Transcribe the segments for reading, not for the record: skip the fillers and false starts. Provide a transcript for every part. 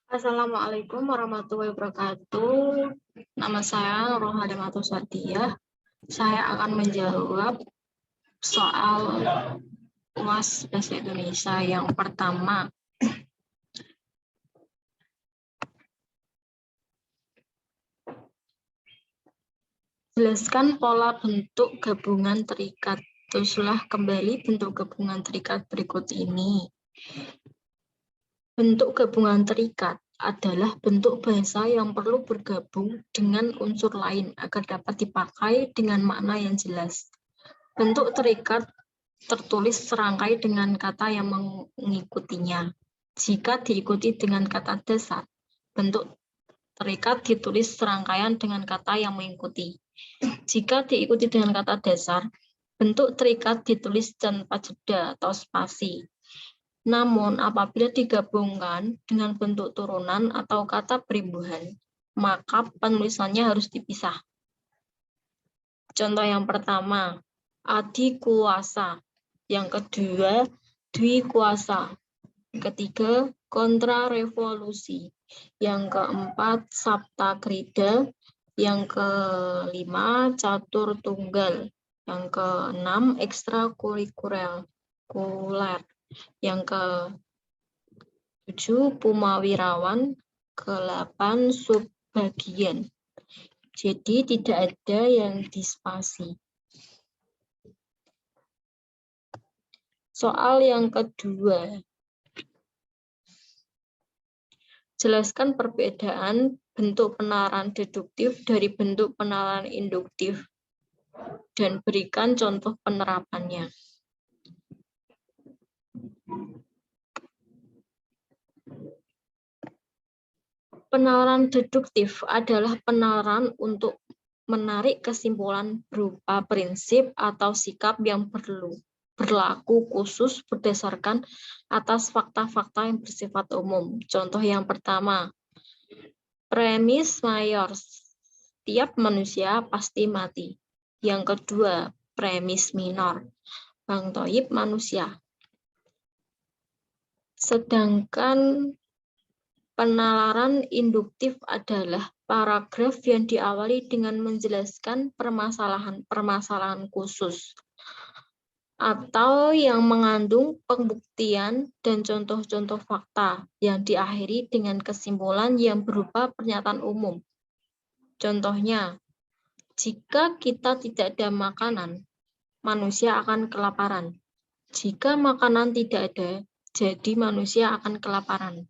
Assalamualaikum warahmatullahi wabarakatuh. Nama saya Rohada Matusatiyah. Saya akan menjawab soal UAS Bahasa Indonesia yang pertama. Jelaskan pola bentuk gabungan terikat. Susulah kembali bentuk gabungan terikat berikut ini. Bentuk gabungan terikat adalah bentuk bahasa yang perlu bergabung dengan unsur lain agar dapat dipakai dengan makna yang jelas. Bentuk terikat tertulis serangkai dengan kata yang mengikutinya. Jika diikuti dengan kata dasar, bentuk terikat ditulis serangkaian dengan kata yang mengikuti. Jika diikuti dengan kata dasar, bentuk terikat ditulis tanpa jeda atau spasi. Namun, apabila digabungkan dengan bentuk turunan atau kata perimbuhan, maka penulisannya harus dipisah. Contoh yang pertama, adikuasa. Yang kedua, dwikuasa. Ketiga, kontrarevolusi. Yang keempat, saptakrida. Yang kelima, catur tunggal. Yang keenam, ekstrakurikuler. Yang ke-7, Pumawirawan. Ke-8, subbagian. Jadi tidak ada yang dispasi. Soal yang kedua. Jelaskan perbedaan bentuk penalaran deduktif dari bentuk penalaran induktif dan berikan contoh penerapannya. Penalaran deduktif adalah penalaran untuk menarik kesimpulan berupa prinsip atau sikap yang berlaku khusus berdasarkan atas fakta-fakta yang bersifat umum. Contoh yang pertama, premis mayor, setiap manusia pasti mati. Yang kedua, premis minor, Bang Thoib manusia. Sedangkan penalaran induktif adalah paragraf yang diawali dengan menjelaskan permasalahan khusus atau yang mengandung pembuktian dan contoh-contoh fakta yang diakhiri dengan kesimpulan yang berupa pernyataan umum. Contohnya, jika kita tidak ada makanan, manusia akan kelaparan. Jika makanan tidak ada, jadi manusia akan kelaparan.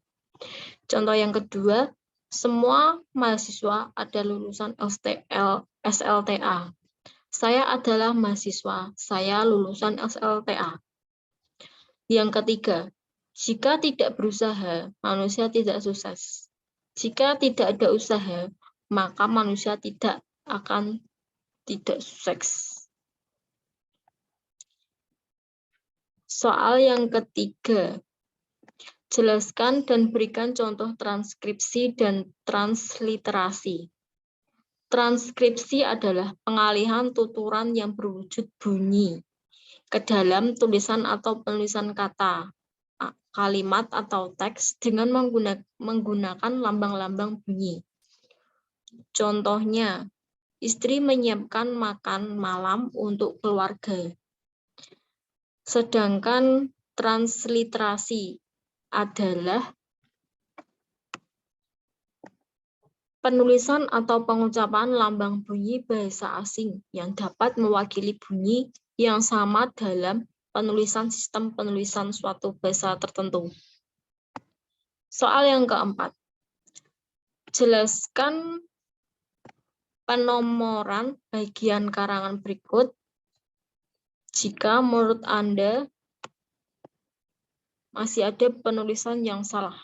Contoh yang kedua, semua mahasiswa ada lulusan SLTA. Saya adalah mahasiswa, saya lulusan SLTA. Yang ketiga, jika tidak berusaha, manusia tidak sukses. Jika tidak ada usaha, maka manusia tidak sukses. Soal yang ketiga. Jelaskan dan berikan contoh transkripsi dan transliterasi. Transkripsi adalah pengalihan tuturan yang berwujud bunyi ke dalam tulisan atau penulisan kata, kalimat atau teks dengan menggunakan lambang-lambang bunyi. Contohnya, istri menyiapkan makan malam untuk keluarga. Sedangkan transliterasi adalah penulisan atau pengucapan lambang bunyi bahasa asing yang dapat mewakili bunyi yang sama dalam penulisan sistem penulisan suatu bahasa tertentu. Soal yang keempat. Jelaskan penomoran bagian karangan berikut jika menurut Anda masih ada penulisan yang salah.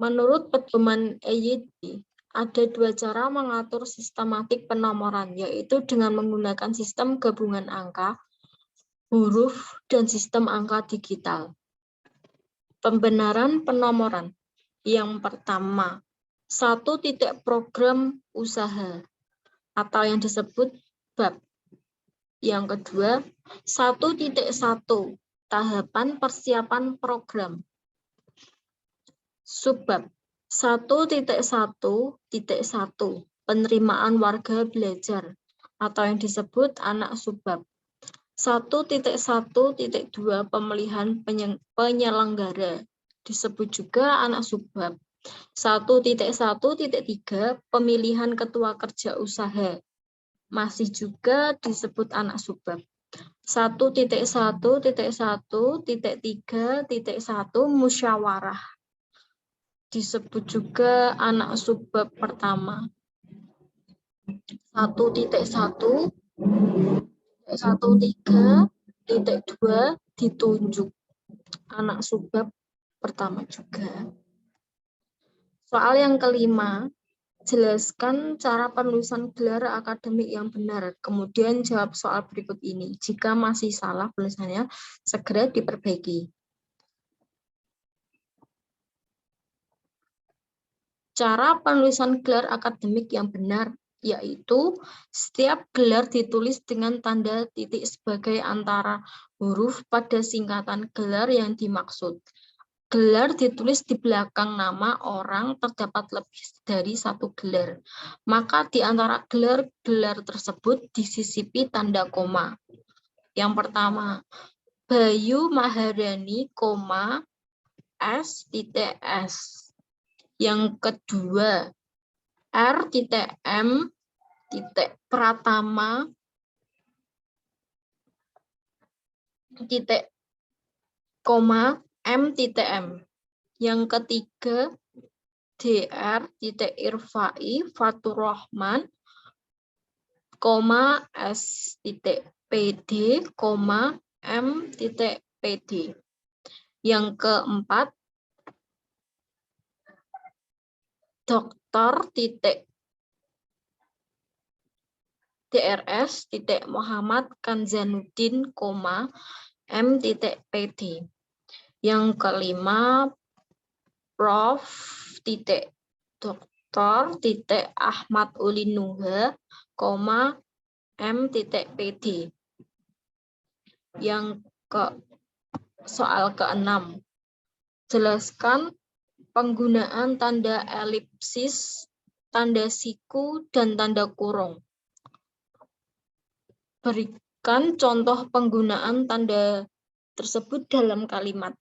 Menurut pedoman EYD, ada dua cara mengatur sistematik penomoran, yaitu dengan menggunakan sistem gabungan angka, huruf, dan sistem angka digital. Pembenaran penomoran. Yang pertama, 1 titik program usaha atau yang disebut bab. Yang kedua, 1.1 tahapan persiapan program. Subbab 1.1.1 penerimaan warga belajar atau yang disebut anak subbab. 1.1.2 pemilihan penyelenggara disebut juga anak subbab. 1.1.3 pemilihan ketua kerja usaha masih juga disebut anak subbab. 1.1.1.3.1 musyawarah disebut juga anak subbab pertama. 1.1.3.2 ditunjuk anak subbab pertama juga. Soal yang kelima, jelaskan cara penulisan gelar akademik yang benar. Kemudian jawab soal berikut ini. Jika masih salah penulisannya, segera diperbaiki. Cara penulisan gelar akademik yang benar yaitu setiap gelar ditulis dengan tanda titik sebagai antara huruf pada singkatan gelar yang dimaksud. Gelar ditulis di belakang nama orang terdapat lebih dari satu gelar. Maka di antara gelar-gelar tersebut disisipi tanda koma. Yang pertama, Bayu Maharani, S.S. Yang kedua, R.M. Pratama, M.M. Yang ketiga, Dr. Irfai Faturrahman, S.PD, M.PD. Yang keempat, Dr. Drs. Muhammad Kanzanuddin, M.PD. Yang kelima, Prof. Dr. Ahmad Ulinuha, M.PD. Soal ke-6. Jelaskan penggunaan tanda elipsis, tanda siku, dan tanda kurung. Berikan contoh penggunaan tanda tersebut dalam kalimat.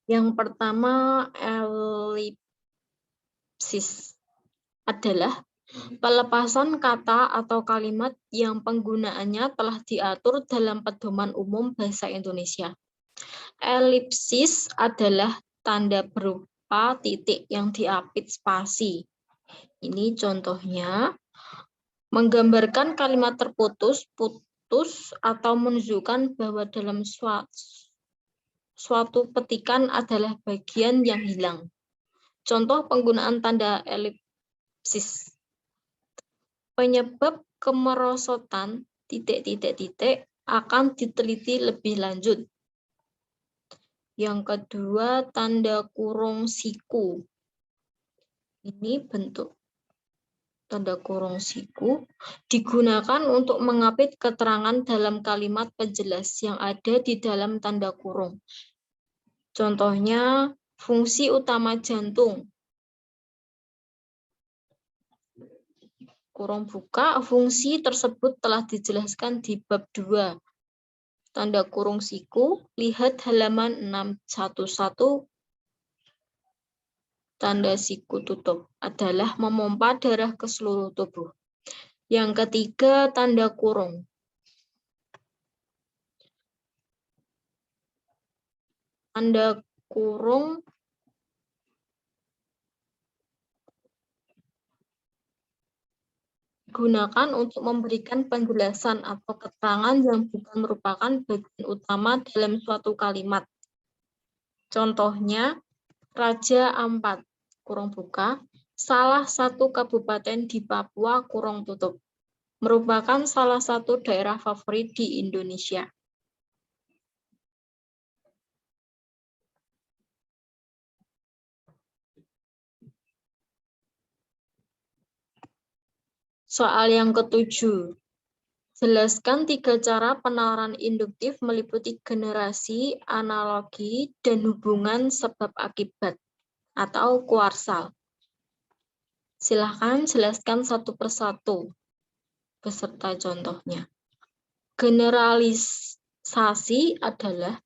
Yang pertama, elipsis adalah pelepasan kata atau kalimat yang penggunaannya telah diatur dalam pedoman umum bahasa Indonesia. Elipsis adalah tanda berupa titik yang diapit spasi. Ini contohnya, menggambarkan kalimat terputus, putus, atau menunjukkan bahwa dalam suatu petikan adalah bagian yang hilang. Contoh penggunaan tanda elipsis. Penyebab kemerosotan ... akan diteliti lebih lanjut. Yang kedua, tanda kurung siku. Ini bentuk tanda kurung siku digunakan untuk mengapit keterangan dalam kalimat penjelas yang ada di dalam tanda kurung. Contohnya, fungsi utama jantung. Kurung buka, fungsi tersebut telah dijelaskan di bab 2. Tanda kurung siku, lihat halaman 611. Tanda siku tutup adalah memompa darah ke seluruh tubuh. Yang ketiga, tanda kurung. Tanda kurung digunakan untuk memberikan penjelasan atau keterangan yang bukan merupakan bagian utama dalam suatu kalimat. Contohnya, Raja Ampat, kurung buka, salah satu kabupaten di Papua, kurung tutup, merupakan salah satu daerah favorit di Indonesia. Soal yang ke-7. Jelaskan 3 cara penalaran induktif meliputi generasi, analogi, dan hubungan sebab akibat atau kuarsal. Silahkan jelaskan satu persatu beserta contohnya. Generalisasi adalah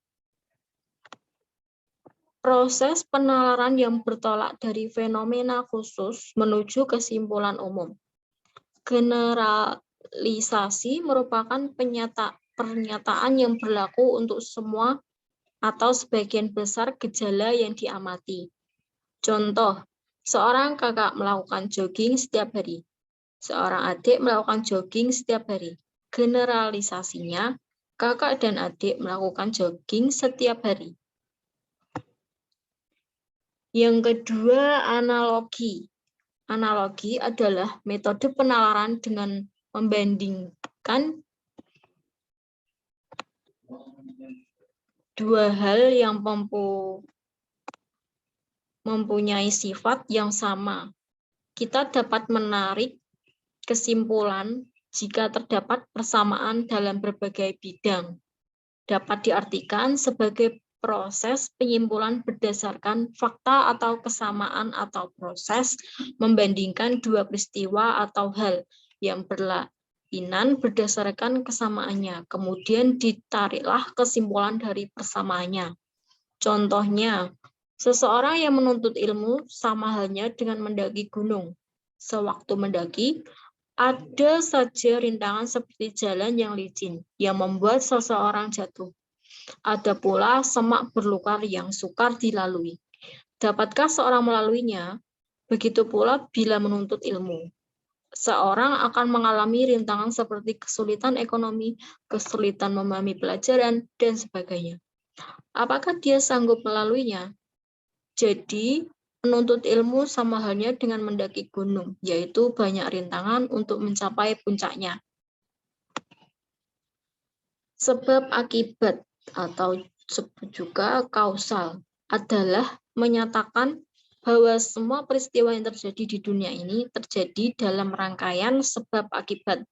proses penalaran yang bertolak dari fenomena khusus menuju kesimpulan umum. Generalisasi merupakan pernyataan yang berlaku untuk semua atau sebagian besar gejala yang diamati. Contoh, seorang kakak melakukan jogging setiap hari. Seorang adik melakukan jogging setiap hari. Generalisasinya, kakak dan adik melakukan jogging setiap hari. Yang kedua, analogi. Analogi adalah metode penalaran dengan membandingkan dua hal yang mempunyai sifat yang sama. Kita dapat menarik kesimpulan jika terdapat persamaan dalam berbagai bidang. Dapat diartikan sebagai proses penyimpulan berdasarkan fakta atau kesamaan atau proses membandingkan dua peristiwa atau hal yang berlainan berdasarkan kesamaannya. Kemudian ditariklah kesimpulan dari persamaannya. Contohnya, seseorang yang menuntut ilmu sama halnya dengan mendaki gunung. Sewaktu mendaki, ada saja rintangan seperti jalan yang licin yang membuat seseorang jatuh. Ada pula semak berlukar yang sukar dilalui. Dapatkah seorang melaluinya? Begitu pula bila menuntut ilmu. Seorang akan mengalami rintangan seperti kesulitan ekonomi, kesulitan memahami pelajaran, dan sebagainya. Apakah dia sanggup melaluinya? Jadi, menuntut ilmu sama halnya dengan mendaki gunung, yaitu banyak rintangan untuk mencapai puncaknya. Sebab akibat atau disebut juga kausal adalah menyatakan bahwa semua peristiwa yang terjadi di dunia ini terjadi dalam rangkaian sebab akibat.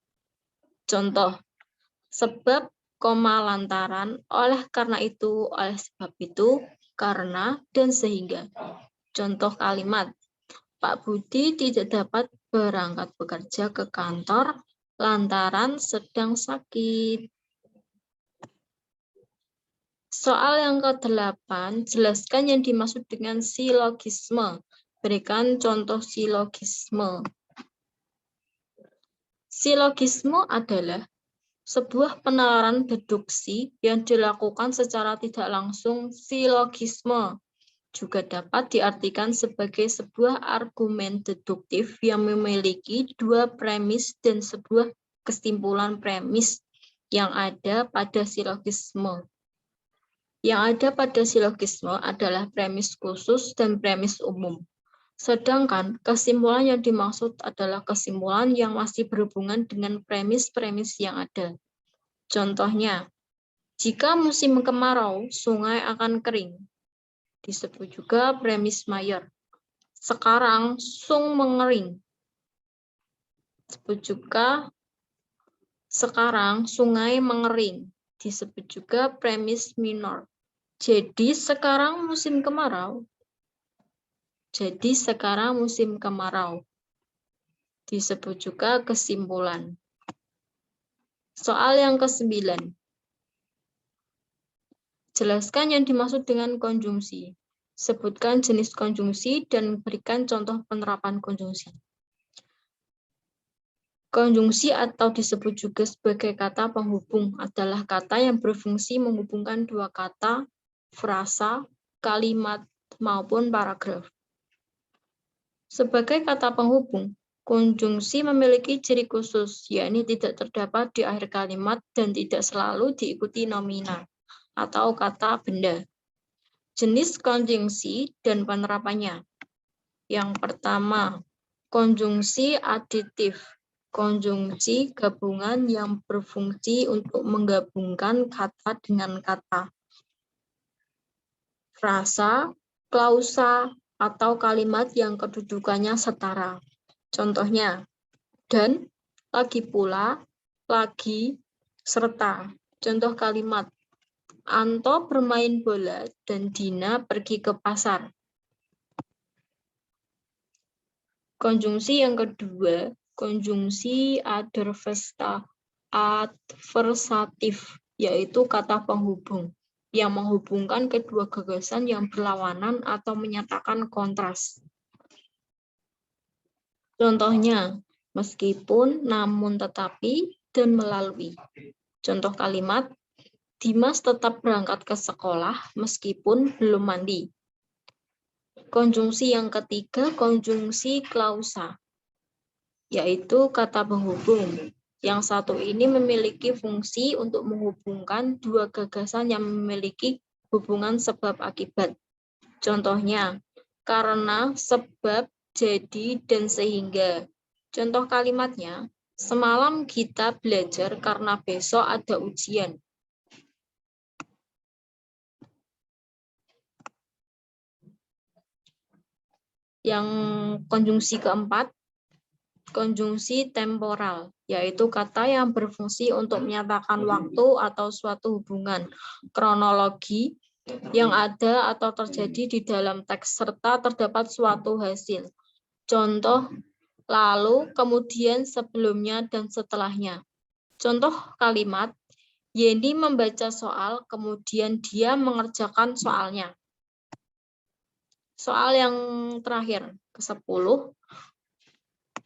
Contoh, sebab, lantaran, oleh karena itu, oleh sebab itu, karena, dan sehingga. Contoh kalimat, Pak Budi tidak dapat berangkat bekerja ke kantor lantaran sedang sakit. Soal yang ke-8, jelaskan yang dimaksud dengan silogisme. Berikan contoh silogisme. Silogisme adalah sebuah penalaran deduksi yang dilakukan secara tidak langsung. Silogisme juga dapat diartikan sebagai sebuah argumen deduktif yang memiliki dua premis dan sebuah kesimpulan premis yang ada pada silogisme. Yang ada pada silogisme adalah premis khusus dan premis umum. Sedangkan kesimpulan yang dimaksud adalah kesimpulan yang masih berhubungan dengan premis-premis yang ada. Contohnya, jika musim kemarau, sungai akan kering. Disebut juga premis mayor. Sekarang sung mengering. Disebut juga sekarang sungai mengering. Disebut juga premis minor. Jadi sekarang musim kemarau. Disebut juga kesimpulan. Soal yang ke-9. Jelaskan yang dimaksud dengan konjungsi. Sebutkan jenis konjungsi dan berikan contoh penerapan konjungsi. Konjungsi atau disebut juga sebagai kata penghubung adalah kata yang berfungsi menghubungkan dua kata, frasa, kalimat, maupun paragraf. Sebagai kata penghubung, konjungsi memiliki ciri khusus, yakni tidak terdapat di akhir kalimat dan tidak selalu diikuti nomina atau kata benda. Jenis konjungsi dan penerapannya. Yang pertama, konjungsi aditif. Konjungsi gabungan yang berfungsi untuk menggabungkan kata dengan kata. Frasa, klausa, atau kalimat yang kedudukannya setara. Contohnya, dan lagi pula, lagi, serta. Contoh kalimat, Anto bermain bola dan Dina pergi ke pasar. Konjungsi yang kedua, konjungsi adversatif, yaitu kata penghubung, yang menghubungkan kedua gagasan yang berlawanan atau menyatakan kontras. Contohnya, meskipun, namun, tetapi, dan melalui. Contoh kalimat, Dimas tetap berangkat ke sekolah meskipun belum mandi. Konjungsi yang ketiga, konjungsi klausa, yaitu kata penghubung. Yang satu ini memiliki fungsi untuk menghubungkan dua gagasan yang memiliki hubungan sebab akibat. Contohnya, karena, sebab, jadi, dan sehingga. Contoh kalimatnya, semalam kita belajar karena besok ada ujian. Yang konjungsi keempat, konjungsi temporal, yaitu kata yang berfungsi untuk menyatakan waktu atau suatu hubungan kronologi yang ada atau terjadi di dalam teks serta terdapat suatu hasil. Contoh, lalu, kemudian, sebelumnya, dan setelahnya. Contoh kalimat, Yeni membaca soal, kemudian dia mengerjakan soalnya. Soal yang terakhir, ke-10.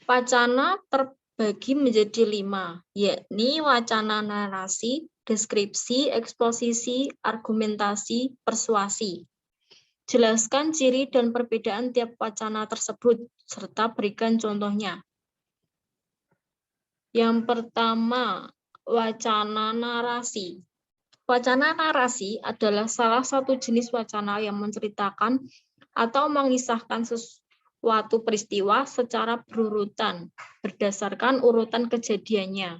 Wacana terbagi menjadi 5, yakni wacana narasi, deskripsi, eksposisi, argumentasi, persuasi. Jelaskan ciri dan perbedaan tiap wacana tersebut, serta berikan contohnya. Yang pertama, wacana narasi. Wacana narasi adalah salah satu jenis wacana yang menceritakan atau mengisahkan suatu peristiwa secara berurutan, berdasarkan urutan kejadiannya.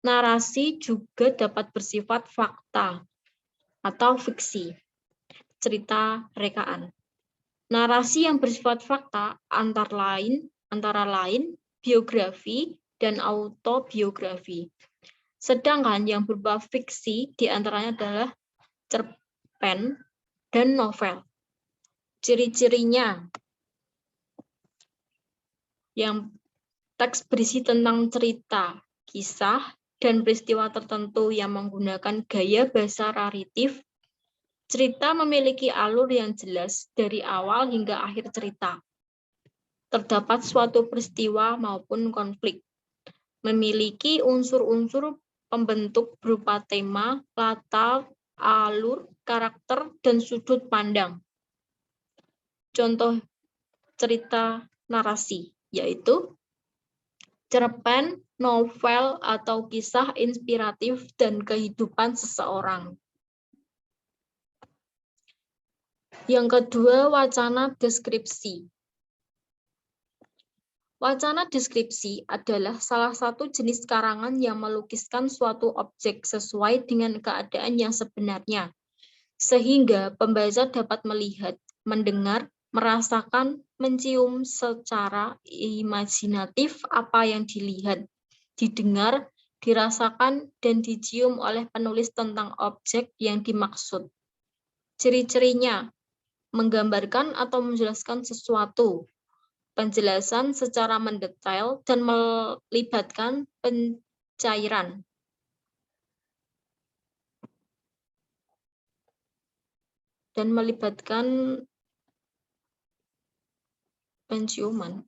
Narasi juga dapat bersifat fakta atau fiksi, cerita rekaan. Narasi yang bersifat fakta antara lain biografi dan autobiografi. Sedangkan yang berupa fiksi diantaranya adalah cerpen dan novel. Ciri-cirinya, yang teks berisi tentang cerita, kisah, dan peristiwa tertentu yang menggunakan gaya bahasa naratif. Cerita memiliki alur yang jelas dari awal hingga akhir cerita. Terdapat suatu peristiwa maupun konflik. Memiliki unsur-unsur pembentuk berupa tema, latar, alur, karakter, dan sudut pandang. Contoh cerita narasi, yaitu cerpen, novel, atau kisah inspiratif dan kehidupan seseorang. Yang kedua, wacana deskripsi. Wacana deskripsi adalah salah satu jenis karangan yang melukiskan suatu objek sesuai dengan keadaan yang sebenarnya, sehingga pembaca dapat melihat, mendengar, merasakan, mencium secara imajinatif apa yang dilihat, didengar, dirasakan, dan dicium oleh penulis tentang objek yang dimaksud. Ciri-cirinya, menggambarkan atau menjelaskan sesuatu, penjelasan secara mendetail, dan melibatkan pencairan. Dan melibatkan penciuman.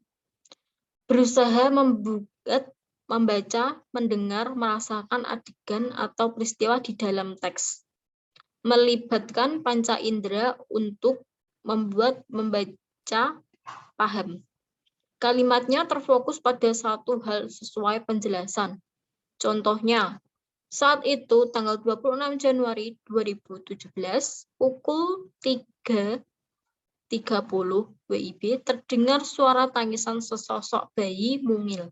Berusaha membaca, mendengar, merasakan adegan atau peristiwa di dalam teks. Melibatkan panca indera untuk membuat membaca paham. Kalimatnya terfokus pada satu hal sesuai penjelasan. Contohnya, saat itu tanggal 26 Januari 2017 pukul 3.30 WIB terdengar suara tangisan sesosok bayi mungil.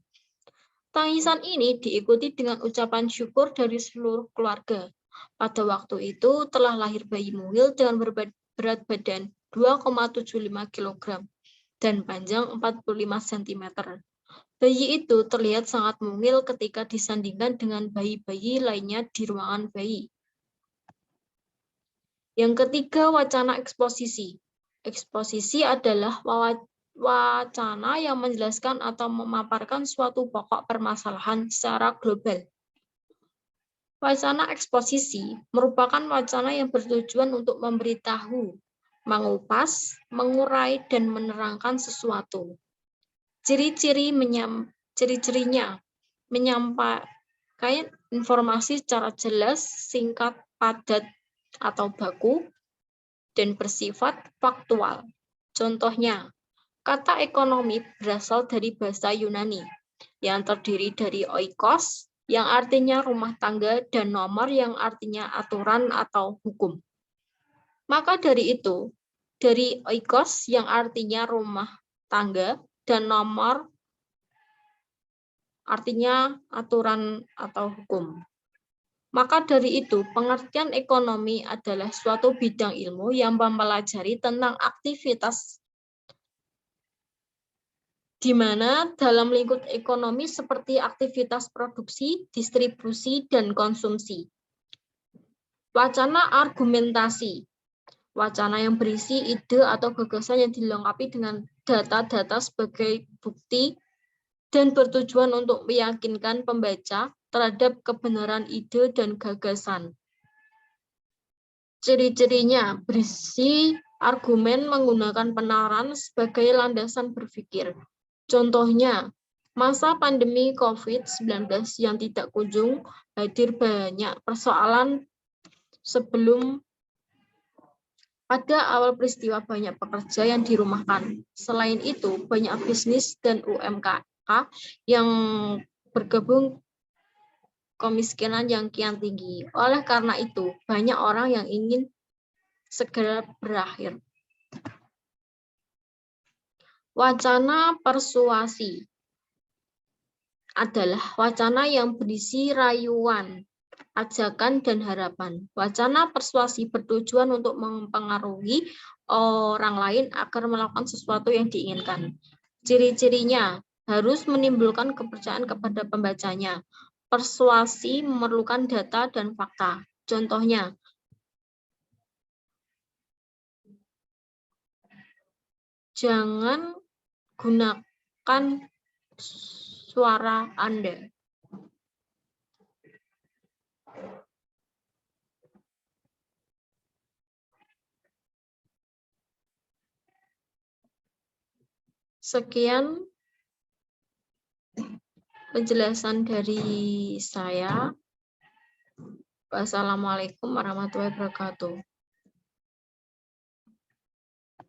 Tangisan ini diikuti dengan ucapan syukur dari seluruh keluarga. Pada waktu itu telah lahir bayi mungil dengan berat badan 2,75 kg dan panjang 45 cm. Bayi itu terlihat sangat mungil ketika disandingkan dengan bayi-bayi lainnya di ruangan bayi. Yang ketiga, wacana eksposisi. Eksposisi adalah wacana yang menjelaskan atau memaparkan suatu pokok permasalahan secara global. Wacana eksposisi merupakan wacana yang bertujuan untuk memberitahu, mengupas, mengurai, dan menerangkan sesuatu. Ciri-cirinya menyampaikan informasi secara jelas, singkat, padat, atau baku, dan bersifat faktual. Contohnya, kata ekonomi berasal dari bahasa Yunani, yang terdiri dari oikos, yang artinya rumah tangga, dan nomor yang artinya aturan atau hukum. Maka dari itu, dari oikos yang artinya rumah tangga, dan nomor artinya aturan atau hukum. Maka dari itu, pengertian ekonomi adalah suatu bidang ilmu yang mempelajari tentang aktivitas di mana dalam lingkup ekonomi seperti aktivitas produksi, distribusi, dan konsumsi. Wacana argumentasi. Wacana yang berisi ide atau gagasan yang dilengkapi dengan data-data sebagai bukti dan bertujuan untuk meyakinkan pembaca terhadap kebenaran ide dan gagasan. Ciri-cirinya berisi argumen menggunakan penaran sebagai landasan berpikir. Contohnya, masa pandemi COVID-19 yang tidak kunjung hadir banyak persoalan sebelum pada awal peristiwa banyak pekerja yang dirumahkan. Selain itu, banyak bisnis dan UMKM yang bergabung kemiskinan yang kian tinggi. Oleh karena itu, banyak orang yang ingin segera berakhir. Wacana persuasi adalah wacana yang berisi rayuan, ajakan, dan harapan. Wacana persuasi bertujuan untuk mempengaruhi orang lain agar melakukan sesuatu yang diinginkan. Ciri-cirinya harus menimbulkan kepercayaan kepada pembacanya. Persuasi memerlukan data dan fakta. Contohnya, jangan gunakan suara Anda. Sekian penjelasan dari saya. Wassalamualaikum warahmatullahi wabarakatuh.